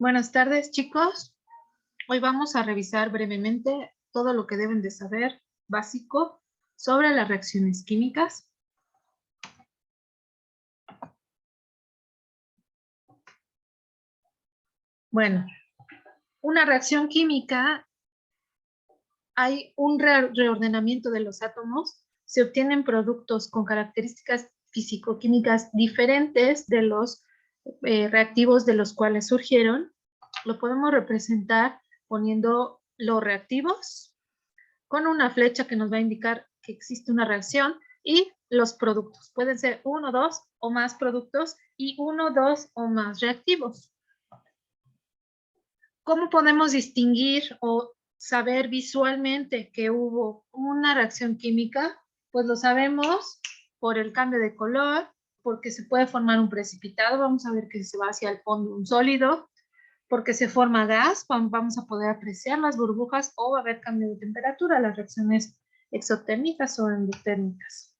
Buenas tardes, chicos. Hoy vamos a revisar brevemente todo lo que deben de saber básico sobre las reacciones químicas. Bueno, una reacción química, hay un reordenamiento de los átomos, se obtienen productos con características físico-químicas diferentes de los reactivos de los cuales surgieron. Lo podemos representar poniendo los reactivos con una flecha que nos va a indicar que existe una reacción y los productos. Pueden ser 1, 2 o más productos y 1, 2 o más reactivos. ¿Cómo podemos distinguir o saber visualmente que hubo una reacción química? Pues lo sabemos por el cambio de color, porque se puede formar un precipitado, vamos a ver que se va hacia el fondo un sólido, porque se forma gas, vamos a poder apreciar las burbujas o va a haber cambio de temperatura, las reacciones exotérmicas o endotérmicas.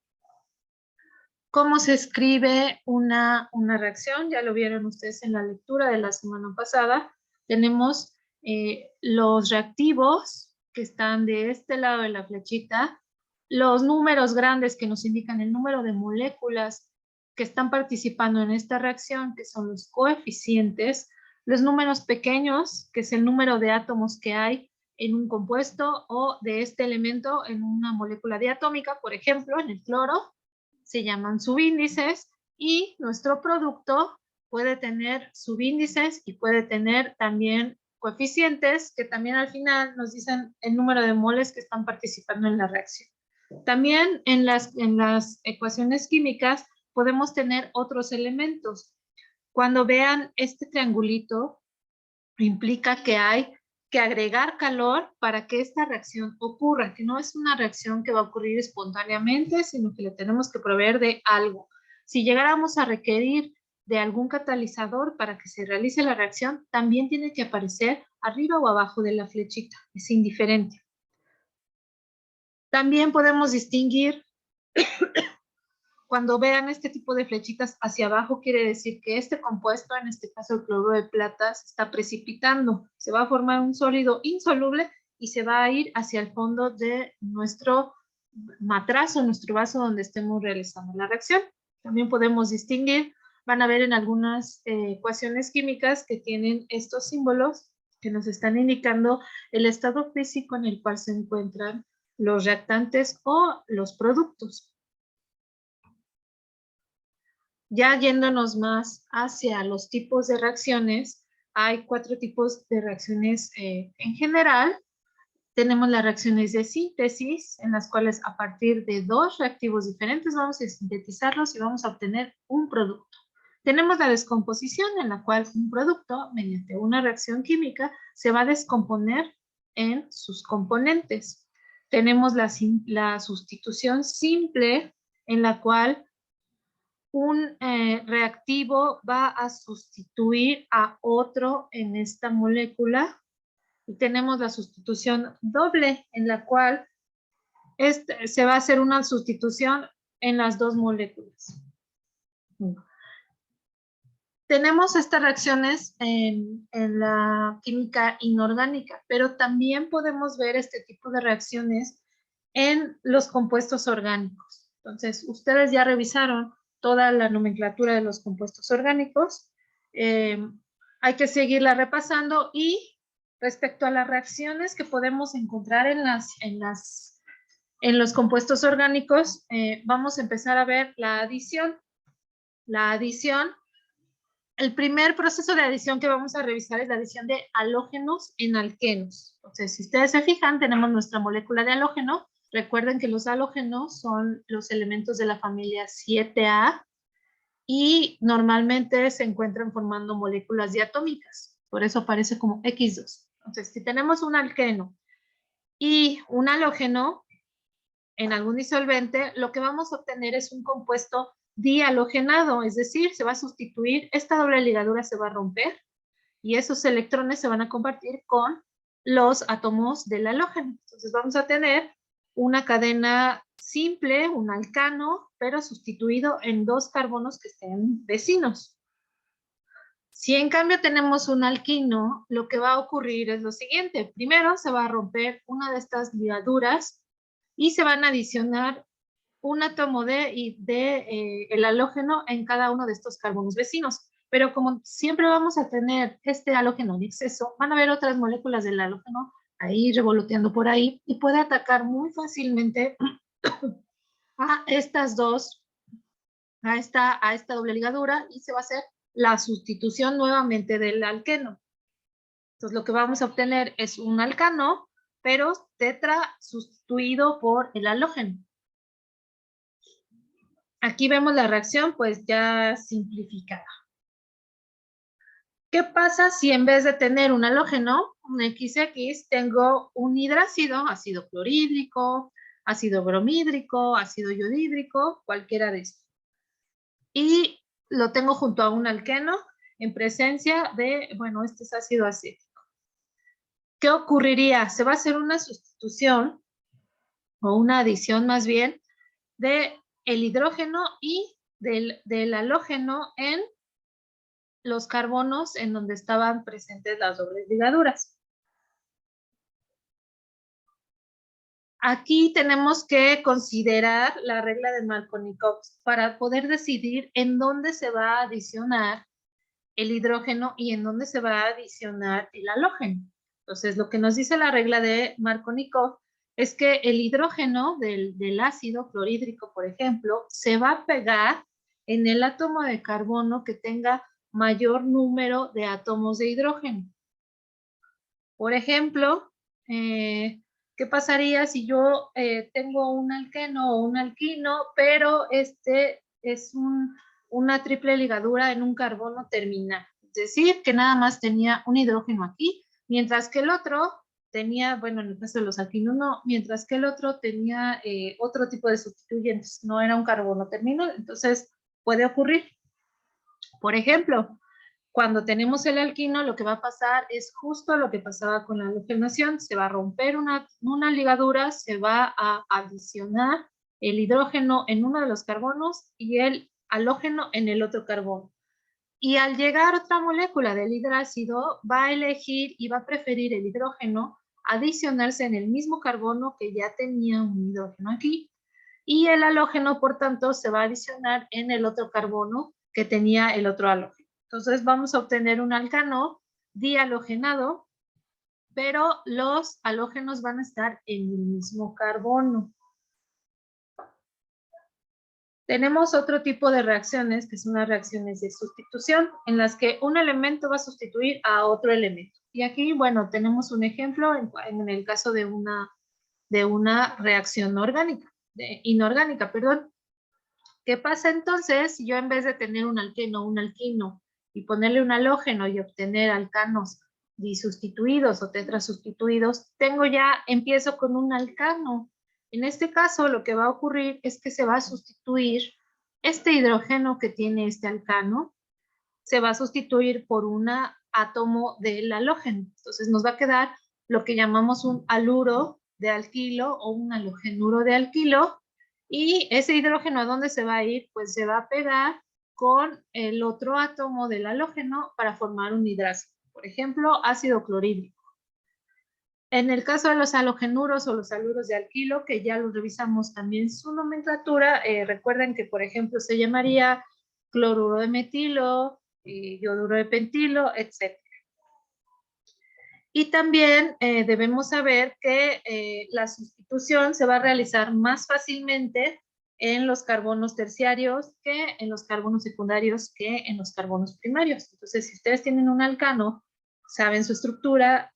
¿Cómo se escribe una reacción? Ya lo vieron ustedes en la lectura de la semana pasada. Tenemos los reactivos que están de este lado de la flechita, los números grandes que nos indican el número de moléculas que están participando en esta reacción, que son los coeficientes, los números pequeños, que es el número de átomos que hay en un compuesto o de este elemento en una molécula diatómica, por ejemplo, en el cloro, se llaman subíndices, y nuestro producto puede tener subíndices y puede tener también coeficientes que también al final nos dicen el número de moles que están participando en la reacción. También en las ecuaciones químicas podemos tener otros elementos. Cuando vean este triangulito, implica que hay que agregar calor para que esta reacción ocurra, que no es una reacción que va a ocurrir espontáneamente, sino que le tenemos que proveer de algo. Si llegáramos a requerir de algún catalizador para que se realice la reacción, también tiene que aparecer arriba o abajo de la flechita, es indiferente. También podemos distinguir cuando vean este tipo de flechitas hacia abajo, quiere decir que este compuesto, en este caso el cloruro de plata, se está precipitando. Se va a formar un sólido insoluble y se va a ir hacia el fondo de nuestro matrazo, nuestro vaso donde estemos realizando la reacción. También podemos distinguir, van a ver en algunas ecuaciones químicas que tienen estos símbolos que nos están indicando el estado físico en el cual se encuentran los reactantes o los productos. Ya yéndonos más hacia los tipos de reacciones, hay 4 tipos de reacciones en general. Tenemos las reacciones de síntesis, en las cuales a partir de 2 reactivos diferentes vamos a sintetizarlos y vamos a obtener un producto. Tenemos la descomposición, en la cual un producto, mediante una reacción química, se va a descomponer en sus componentes. Tenemos la sustitución simple, en la cual un reactivo va a sustituir a otro en esta molécula. Y tenemos la sustitución doble, en la cual se va a hacer una sustitución en las 2 moléculas. Tenemos estas reacciones en la química inorgánica, pero también podemos ver este tipo de reacciones en los compuestos orgánicos. Entonces, ustedes ya revisaron toda la nomenclatura de los compuestos orgánicos. Hay que seguirla repasando, y respecto a las reacciones que podemos encontrar en los compuestos orgánicos, vamos a empezar a ver la adición. La adición, el primer proceso de adición que vamos a revisar es la adición de halógenos en alquenos. Entonces, si ustedes se fijan, tenemos nuestra molécula de halógeno. Recuerden que los halógenos son los elementos de la familia 7A y normalmente se encuentran formando moléculas diatómicas. Por eso aparece como X2. Entonces, si tenemos un alqueno y un halógeno en algún disolvente, lo que vamos a obtener es un compuesto dihalogenado, es decir, se va a sustituir, esta doble ligadura se va a romper y esos electrones se van a compartir con los átomos del halógeno. Entonces vamos a tener una cadena simple, un alcano, pero sustituido en 2 carbonos que estén vecinos. Si en cambio tenemos un alquino, lo que va a ocurrir es lo siguiente. Primero se va a romper una de estas ligaduras y se van a adicionar un átomo el halógeno en cada uno de estos carbonos vecinos. Pero como siempre vamos a tener este halógeno en exceso, van a haber otras moléculas del halógeno ahí revoloteando por ahí y puede atacar muy fácilmente a estas dos, a esta doble ligadura, y se va a hacer la sustitución nuevamente del alqueno. Entonces lo que vamos a obtener es un alcano, pero tetra sustituido por el halógeno. Aquí vemos la reacción pues ya simplificada. ¿Qué pasa si en vez de tener un halógeno, un XX, tengo un hidrácido, ácido clorhídrico, ácido bromhídrico, ácido yodhídrico, cualquiera de estos? Y lo tengo junto a un alqueno en presencia de, bueno, este es ácido acético. ¿Qué ocurriría? Se va a hacer una sustitución o una adición más bien de el hidrógeno y del halógeno en los carbonos en donde estaban presentes las dobles ligaduras. Aquí tenemos que considerar la regla de Markovnikov para poder decidir en dónde se va a adicionar el hidrógeno y en dónde se va a adicionar el halógeno. Entonces, lo que nos dice la regla de Markovnikov es que el hidrógeno del ácido clorhídrico, por ejemplo, se va a pegar en el átomo de carbono que tenga mayor número de átomos de hidrógeno. Por ejemplo, ¿qué pasaría si yo tengo un alqueno o un alquino, pero este es una triple ligadura en un carbono terminal? Es decir, que nada más tenía un hidrógeno aquí, mientras que el otro tenía, bueno, en el caso de los alquinos no, mientras que el otro tenía otro tipo de sustituyentes, no era un carbono terminal. Entonces, puede ocurrir. Por ejemplo, cuando tenemos el alquino, lo que va a pasar es justo lo que pasaba con la halogenación. Se va a romper una ligadura, se va a adicionar el hidrógeno en uno de los carbonos y el halógeno en el otro carbono. Y al llegar otra molécula del hidrácido, va a elegir y va a preferir el hidrógeno adicionarse en el mismo carbono que ya tenía un hidrógeno aquí. Y el halógeno, por tanto, se va a adicionar en el otro carbono que tenía el otro halógeno. Entonces vamos a obtener un alcano dihalogenado, pero los halógenos van a estar en el mismo carbono. Tenemos otro tipo de reacciones, que son las reacciones de sustitución, en las que un elemento va a sustituir a otro elemento. Y aquí, bueno, tenemos un ejemplo en el caso de una reacción inorgánica, perdón. ¿Qué pasa entonces si yo en vez de tener un alquino y ponerle un halógeno y obtener alcanos disustituidos o tetrasustituidos, empiezo con un alcano? En este caso lo que va a ocurrir es que se va a sustituir este hidrógeno que tiene este alcano, se va a sustituir por un átomo del halógeno. Entonces nos va a quedar lo que llamamos un haluro de alquilo o un halogenuro de alquilo. Y ese hidrógeno, ¿a dónde se va a ir? Pues se va a pegar con el otro átomo del halógeno para formar un hidrácido. Por ejemplo, ácido clorhídrico. En el caso de los halogenuros o los haluros de alquilo, que ya los revisamos también su nomenclatura, recuerden que, por ejemplo, se llamaría cloruro de metilo, yoduro de pentilo, etc. Y también debemos saber que la sustitución se va a realizar más fácilmente en los carbonos terciarios que en los carbonos secundarios que en los carbonos primarios. Entonces, si ustedes tienen un alcano, saben su estructura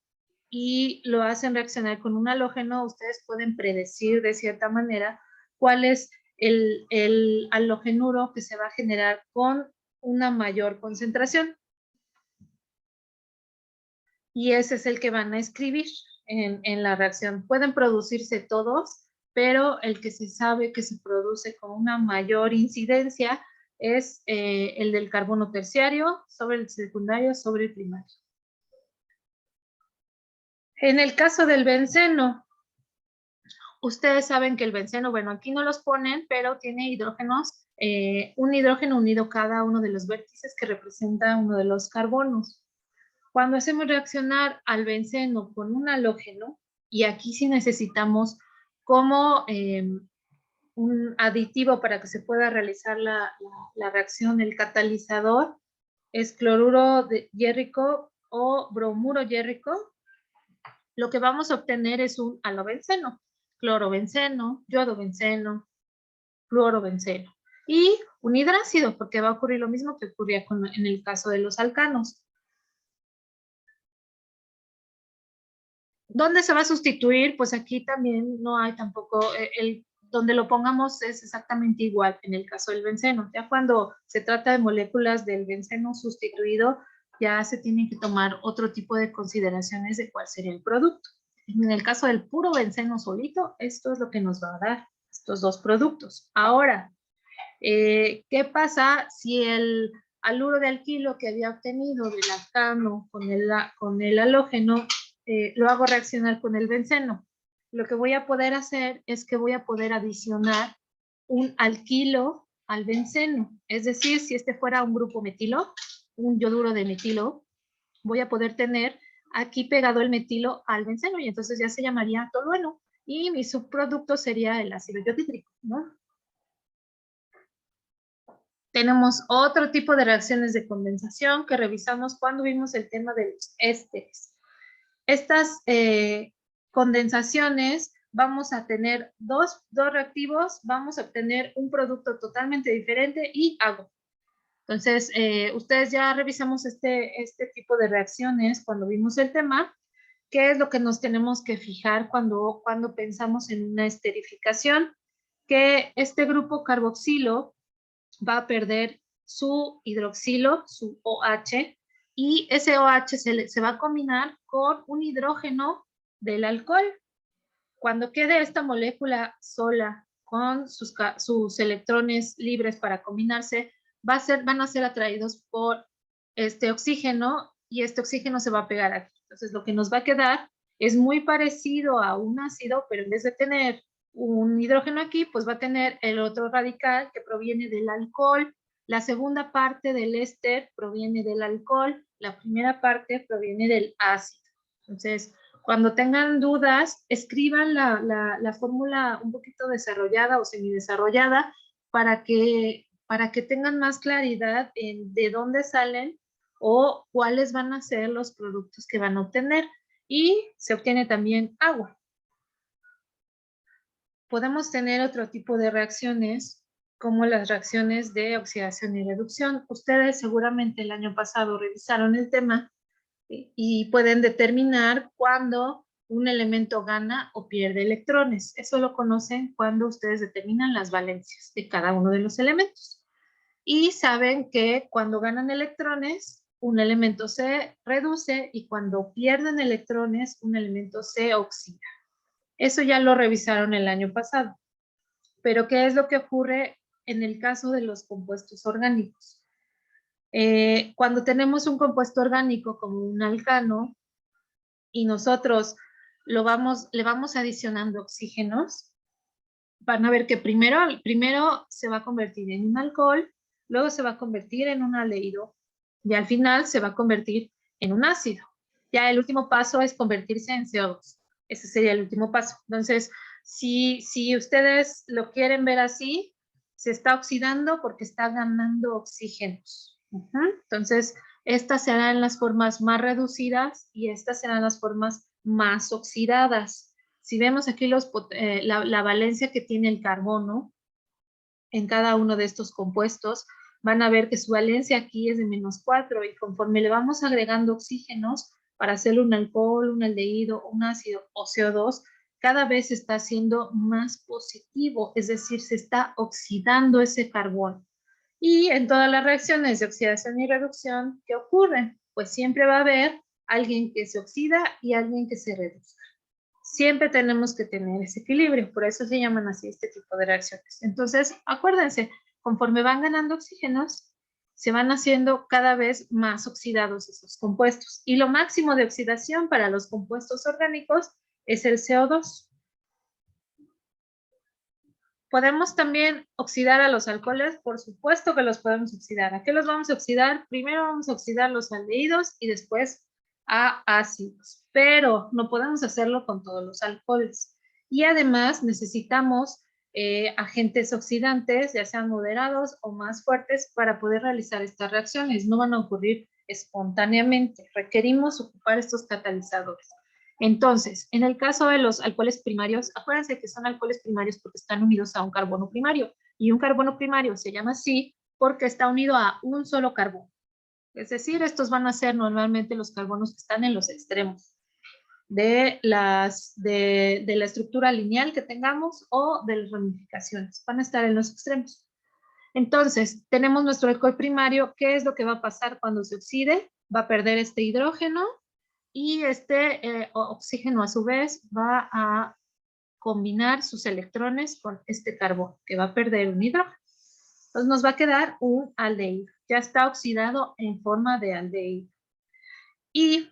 y lo hacen reaccionar con un halógeno, ustedes pueden predecir de cierta manera cuál es el halogenuro que se va a generar con una mayor concentración. Y ese es el que van a escribir en la reacción. Pueden producirse todos, pero el que se sabe que se produce con una mayor incidencia es el del carbono terciario sobre el secundario sobre el primario. En el caso del benceno, Ustedes saben que el benceno, bueno, aquí no los ponen, pero tiene hidrógenos, un hidrógeno unido a cada uno de los vértices que representa uno de los carbonos. Cuando hacemos reaccionar al benceno con un halógeno, y aquí sí necesitamos como un aditivo para que se pueda realizar la reacción, el catalizador es cloruro de hierrico o bromuro hierrico, lo que vamos a obtener es un halobenceno, clorobenceno, yodobenceno, fluorobenceno y un hidrácido, porque va a ocurrir lo mismo que ocurría en el caso de los alcanos. ¿Dónde se va a sustituir? Pues aquí también no hay tampoco, donde lo pongamos es exactamente igual en el caso del benceno. Ya cuando se trata de moléculas del benceno sustituido, ya se tienen que tomar otro tipo de consideraciones de cuál sería el producto. En el caso del puro benceno solito, esto es lo que nos va a dar estos dos productos. Ahora, ¿qué pasa si el haluro de alquilo que había obtenido del alcano con el halógeno lo hago reaccionar con el benceno? Lo que voy a poder hacer es que voy a poder adicionar un alquilo al benceno. Es decir, si este fuera un grupo metilo, un yoduro de metilo, voy a poder tener aquí pegado el metilo al benceno y entonces ya se llamaría tolueno y mi subproducto sería el ácido yodídrico, ¿no? Tenemos otro tipo de reacciones de condensación que revisamos cuando vimos el tema de los ésteres. Estas condensaciones vamos a tener dos reactivos, vamos a obtener un producto totalmente diferente y agua. Entonces, ustedes ya revisamos este tipo de reacciones cuando vimos el tema. ¿Qué es lo que nos tenemos que fijar cuando pensamos en una esterificación? Que este grupo carboxilo va a perder su hidroxilo, su OH, y ese OH se va a combinar con un hidrógeno del alcohol. Cuando quede esta molécula sola con sus electrones libres para combinarse, van a ser atraídos por este oxígeno y este oxígeno se va a pegar aquí. Entonces lo que nos va a quedar es muy parecido a un ácido, pero en vez de tener un hidrógeno aquí, pues va a tener el otro radical que proviene del alcohol. La segunda parte del éster proviene del alcohol, la primera parte proviene del ácido. Entonces, cuando tengan dudas, escriban la fórmula un poquito desarrollada o semidesarrollada para que tengan más claridad en de dónde salen o cuáles van a ser los productos que van a obtener. Y se obtiene también agua. Podemos tener otro tipo de reacciones como las reacciones de oxidación y reducción. Ustedes seguramente el año pasado revisaron el tema y pueden determinar cuándo un elemento gana o pierde electrones. Eso lo conocen cuando ustedes determinan las valencias de cada uno de los elementos. Y saben que cuando ganan electrones, un elemento se reduce y cuando pierden electrones, un elemento se oxida. Eso ya lo revisaron el año pasado. Pero ¿qué es lo que ocurre en el caso de los compuestos orgánicos? Cuando tenemos un compuesto orgánico como un alcano y nosotros le vamos adicionando oxígenos, van a ver que primero se va a convertir en un alcohol, luego se va a convertir en un aldehído y al final se va a convertir en un ácido. Ya el último paso es convertirse en CO2. Ese sería el último paso. Entonces, si ustedes lo quieren ver así, se está oxidando porque está ganando oxígenos. Entonces, estas serán las formas más reducidas y estas serán las formas más oxidadas. Si vemos aquí la valencia que tiene el carbono en cada uno de estos compuestos, van a ver que su valencia aquí es de -4 y conforme le vamos agregando oxígenos para hacer un alcohol, un aldehído, un ácido o CO2, cada vez está siendo más positivo, es decir, se está oxidando ese carbono. Y en todas las reacciones de oxidación y reducción, ¿qué ocurre? Pues siempre va a haber alguien que se oxida y alguien que se reduzca. Siempre tenemos que tener ese equilibrio, por eso se llaman así este tipo de reacciones. Entonces, acuérdense, conforme van ganando oxígenos, se van haciendo cada vez más oxidados esos compuestos. Y lo máximo de oxidación para los compuestos orgánicos es el CO2. ¿Podemos también oxidar a los alcoholes? Por supuesto que los podemos oxidar. ¿A qué los vamos a oxidar? Primero vamos a oxidar los aldehídos y después a ácidos, pero no podemos hacerlo con todos los alcoholes. Y además necesitamos agentes oxidantes, ya sean moderados o más fuertes, para poder realizar estas reacciones. No van a ocurrir espontáneamente. Requerimos ocupar estos catalizadores. Entonces, en el caso de los alcoholes primarios, acuérdense que son alcoholes primarios porque están unidos a un carbono primario. Y un carbono primario se llama así porque está unido a un solo carbono. Es decir, estos van a ser normalmente los carbonos que están en los extremos de la estructura lineal que tengamos o de las ramificaciones. Van a estar en los extremos. Entonces, tenemos nuestro alcohol primario. ¿Qué es lo que va a pasar cuando se oxide? Va a perder este hidrógeno y este oxígeno a su vez va a combinar sus electrones con este carbono que va a perder un hidrógeno. Entonces nos va a quedar un aldehído. Ya está oxidado en forma de aldehído. Y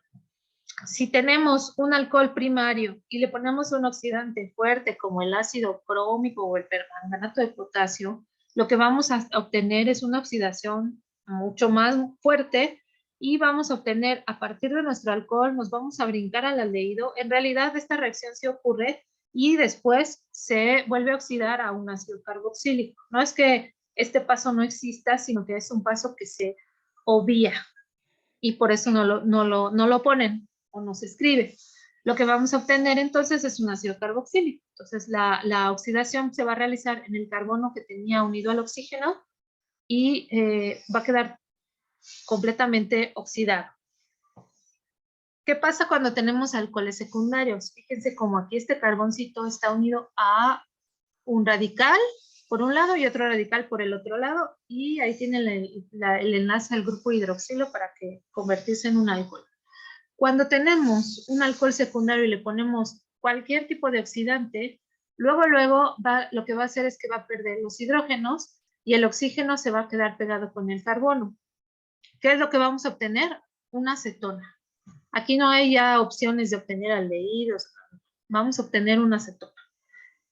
si tenemos un alcohol primario y le ponemos un oxidante fuerte como el ácido crómico o el permanganato de potasio, lo que vamos a obtener es una oxidación mucho más fuerte y vamos a obtener, a partir de nuestro alcohol, nos vamos a brincar al aldehído. En realidad esta reacción sí ocurre y después se vuelve a oxidar a un ácido carboxílico. No es que este paso no exista, sino que es un paso que se obvia y por eso no lo ponen o no se escribe. Lo que vamos a obtener entonces es un ácido carboxílico. Entonces la oxidación se va a realizar en el carbono que tenía unido al oxígeno y va a quedar completamente oxidado. ¿Qué pasa cuando tenemos alcoholes secundarios? Fíjense como aquí este carboncito está unido a un radical por un lado y otro radical por el otro lado, y ahí tienen el enlace al grupo hidroxilo para que convertirse en un alcohol. Cuando tenemos un alcohol secundario y le ponemos cualquier tipo de oxidante, luego lo que va a hacer es que va a perder los hidrógenos y el oxígeno se va a quedar pegado con el carbono. ¿Qué es lo que vamos a obtener? Una acetona. Aquí no hay ya opciones de obtener aldehídos, vamos a obtener una acetona.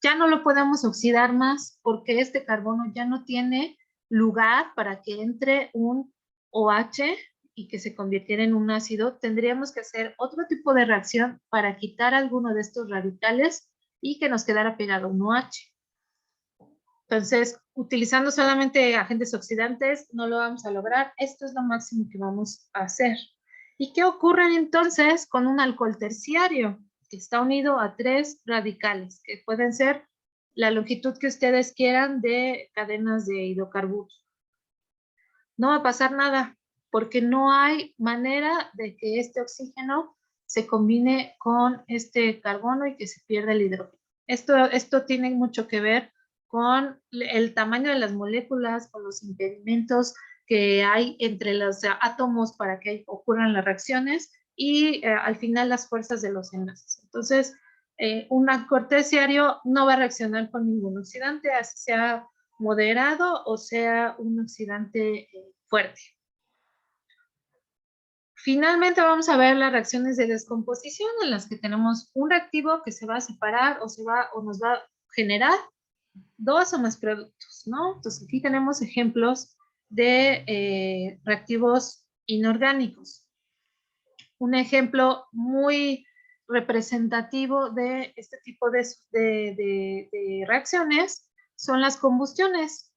Ya no lo podemos oxidar más porque este carbono ya no tiene lugar para que entre un OH y que se convirtiera en un ácido. Tendríamos que hacer otro tipo de reacción para quitar alguno de estos radicales y que nos quedara pegado un OH. Entonces, utilizando solamente agentes oxidantes no lo vamos a lograr. Esto es lo máximo que vamos a hacer. ¿Y qué ocurre entonces con un alcohol terciario? Que está unido a 3 radicales, que pueden ser la longitud que ustedes quieran de cadenas de hidrocarburos. No va a pasar nada, porque no hay manera de que este oxígeno se combine con este carbono y que se pierda el hidrógeno. Esto tiene mucho que ver con el tamaño de las moléculas, con los impedimentos que hay entre los átomos para que ocurran las reacciones y al final las fuerzas de los enlaces. Entonces, un alcohol terciario no va a reaccionar con ningún oxidante, así sea moderado o sea un oxidante fuerte. Finalmente vamos a ver las reacciones de descomposición en las que tenemos un reactivo que se va a separar o nos va a generar 2 o más productos, ¿no? Entonces aquí tenemos ejemplos de reactivos inorgánicos. Un ejemplo muy representativo de este tipo de reacciones son las combustiones.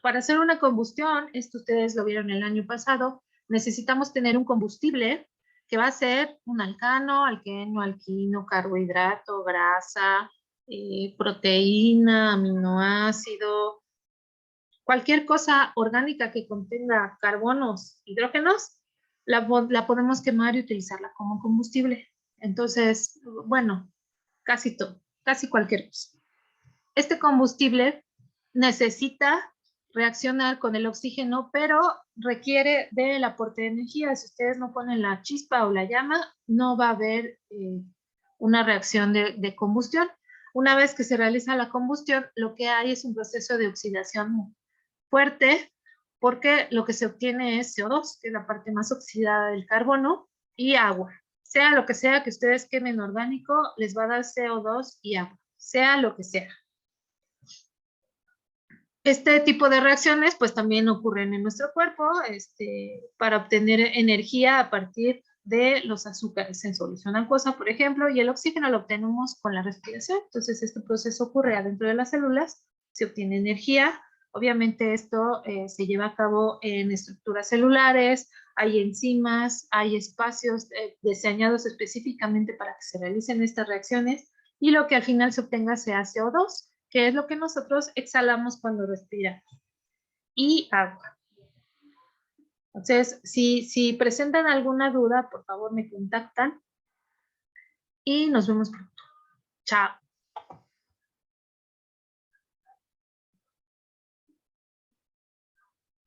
Para hacer una combustión, esto ustedes lo vieron el año pasado, necesitamos tener un combustible que va a ser un alcano, alqueno, alquino, carbohidrato, grasa, proteína, aminoácido, cualquier cosa orgánica que contenga carbonos, hidrógenos, la podemos quemar y utilizarla como combustible. Entonces, bueno, casi todo, casi cualquier cosa. Este combustible necesita reaccionar con el oxígeno, pero requiere del aporte de energía. Si ustedes no ponen la chispa o la llama, no va a haber una reacción de combustión. Una vez que se realiza la combustión, lo que hay es un proceso de oxidación fuerte, porque lo que se obtiene es CO2, que es la parte más oxidada del carbono, y agua. Sea lo que sea que ustedes quemen orgánico, les va a dar CO2 y agua, sea lo que sea. Este tipo de reacciones pues también ocurren en nuestro cuerpo para obtener energía a partir de los azúcares en solución acuosa, por ejemplo, y el oxígeno lo obtenemos con la respiración. Entonces, este proceso ocurre adentro de las células, se obtiene energía. Obviamente esto se lleva a cabo en estructuras celulares, hay enzimas, hay espacios diseñados específicamente para que se realicen estas reacciones y lo que al final se obtenga sea CO2, que es lo que nosotros exhalamos cuando respiramos, y agua. Entonces, si presentan alguna duda, por favor me contactan y nos vemos pronto. Chao.